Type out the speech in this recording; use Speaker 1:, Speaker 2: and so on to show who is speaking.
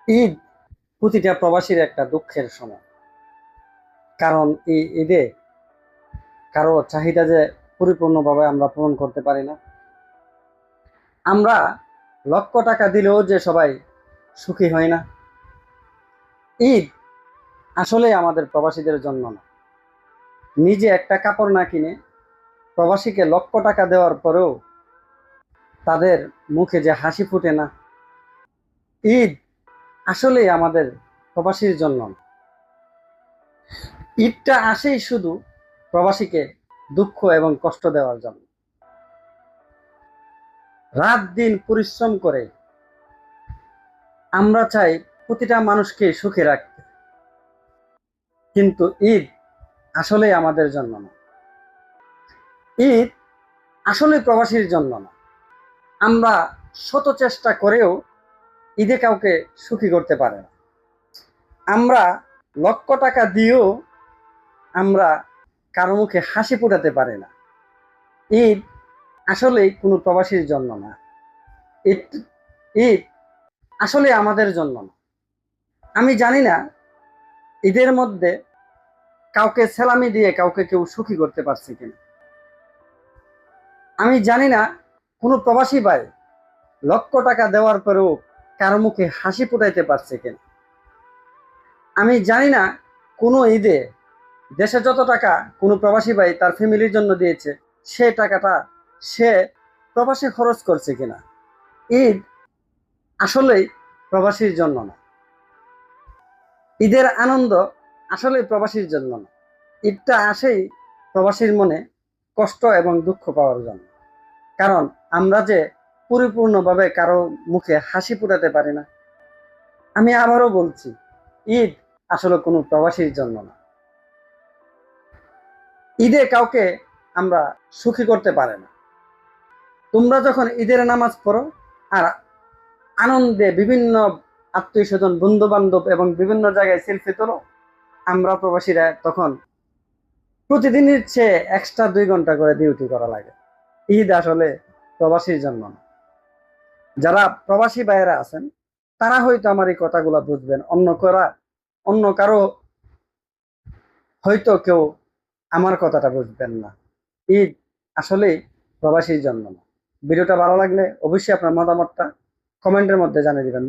Speaker 1: ঈদ প্রতিটা প্রবাসীর একটা দুঃখের সময়। কারণ এই ঈদে কারো চাহিদা যে পরিপূর্ণভাবে আমরা পূরণ করতে পারি না। আমরা লক্ষ টাকা দিলেও যে সবাই সুখী হয় না। ঈদ আসলে আমাদের প্রবাসীদের জন্য না। নিজে একটা কাপড় না কিনে প্রবাসীকে লক্ষ টাকা দেওয়ার পরেও তাদের মুখে যে হাসি ফুটে না। ঈদ আসলেই আমাদের প্রবাসীর জন্য না। ঈদটা আসেই শুধু প্রবাসীকে দুঃখ এবং কষ্ট দেওয়ার জন্য। রাত দিন পরিশ্রম করে আমরা চাই প্রতিটা মানুষকে সুখে রাখতে, কিন্তু ঈদ আসলে আমাদের জন্য না। ঈদ আসলে প্রবাসীর জন্য না। আমরা শত চেষ্টা করেও ঈদে কাউকে সুখী করতে পারে না। আমরা লক্ষ টাকা দিয়েও আমরা কারো মুখে হাসি ফোটাতে পারি না। ঈদ আসলে কোনো প্রবাসীর জন্য না। ঈদ ঈদ আসলে আমাদের জন্য না। আমি জানি না ঈদের মধ্যে কাউকে সেলামি দিয়ে কাউকে কেউ সুখী করতে পারছে কিনা। আমি জানি না কোনো প্রবাসী ভাই লক্ষ টাকা দেওয়ার পরেও কারো মুখে হাসি ফুটাইতে পারছে কিনা। আমি জানি না কোনো ঈদে দেশে যত টাকা কোনো প্রবাসী ভাই তার ফ্যামিলির জন্য দিয়েছে, সে টাকাটা সে প্রবাসী খরচ করছে কিনা। ঈদ আসলেই প্রবাসীর জন্য না। ঈদের আনন্দ আসলেই প্রবাসীর জন্য না। ঈদটা আসেই প্রবাসীর মনে কষ্ট এবং দুঃখ পাওয়ার জন্য। কারণ আমরা যে পরিপূর্ণভাবে কারো মুখে হাসি ফুটাতে পারি না। আমি আবারও বলছি, ঈদ আসলে কোনো প্রবাসীর জন্য না। ঈদে কাউকে আমরা সুখী করতে পারে না। তোমরা যখন ঈদের নামাজ পড়ো আর আনন্দে বিভিন্ন আত্মীয় স্বজন বন্ধু বান্ধব এবং বিভিন্ন জায়গায় সেলফি তোলো, আমরা প্রবাসীরা তখন প্রতিদিনের চেয়ে এক্সট্রা 2 ঘন্টা করে ডিউটি করা লাগে। ঈদ আসলে প্রবাসীর জন্য না। যারা প্রবাসী ভাইয়েরা আছেন তারা হয়তো আমার এই কথাগুলো বুঝবেন, অন্য কারো হয়তো কেউ আমার কথাটা বুঝবেন না। ঈদ আসলে প্রবাসীর জন্য না। ভিডিওটা ভালো লাগলে অবশ্যই আপনার মতামতটা কমেন্টের মধ্যে জানিয়ে দিবেন।